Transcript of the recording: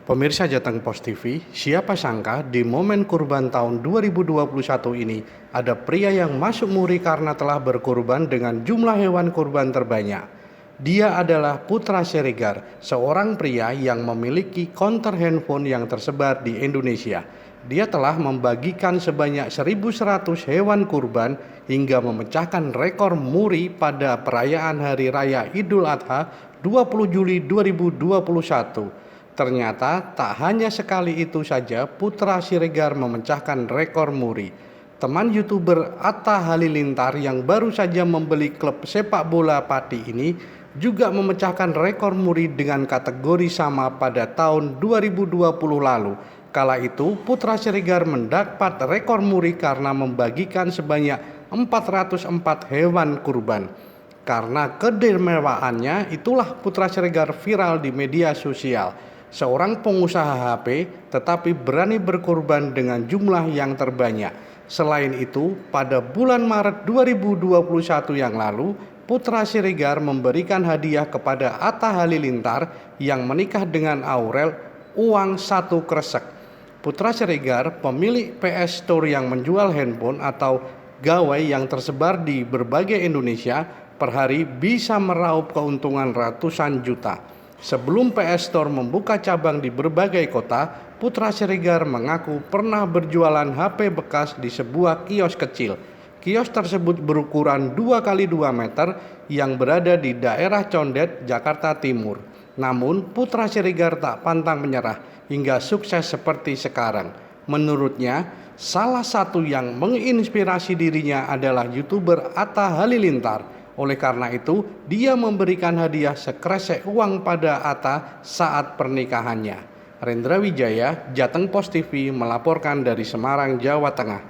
Pemirsa Jateng Pos TV, siapa sangka di momen kurban tahun 2021 ini ada pria yang masuk muri karena telah berkurban dengan jumlah hewan kurban terbanyak. Dia adalah Putra Siregar, seorang pria yang memiliki konter handphone yang tersebar di Indonesia. Dia telah membagikan sebanyak 1.100 hewan kurban hingga memecahkan rekor muri pada perayaan Hari Raya Idul Adha 20 Juli 2021. Ternyata tak hanya sekali itu saja Putra Siregar memecahkan rekor muri. Teman YouTuber Atta Halilintar yang baru saja membeli klub sepak bola Pati ini juga memecahkan rekor muri dengan kategori sama pada tahun 2020 lalu. Kala itu Putra Siregar mendapat rekor muri karena membagikan sebanyak 404 hewan kurban. Karena kedermewaannya, itulah Putra Siregar viral di media sosial. Seorang pengusaha HP tetapi berani berkorban dengan jumlah yang terbanyak. Selain itu, pada bulan Maret 2021 yang lalu, Putra Siregar memberikan hadiah kepada Atta Halilintar yang menikah dengan Aurel uang 1 kresek. Putra Siregar, pemilik PS Store yang menjual handphone atau gawai yang tersebar di berbagai Indonesia, per hari bisa meraup keuntungan ratusan juta. Sebelum PS Store membuka cabang di berbagai kota, Putra Siregar mengaku pernah berjualan HP bekas di sebuah kios kecil. Kios tersebut berukuran 2x2 meter yang berada di daerah Condet, Jakarta Timur. Namun Putra Siregar tak pantang menyerah hingga sukses seperti sekarang. Menurutnya, salah satu yang menginspirasi dirinya adalah YouTuber Atta Halilintar. Oleh karena itu, dia memberikan hadiah sekresek uang pada Atta saat pernikahannya. Rendra Wijaya, Jateng Pos TV melaporkan dari Semarang, Jawa Tengah.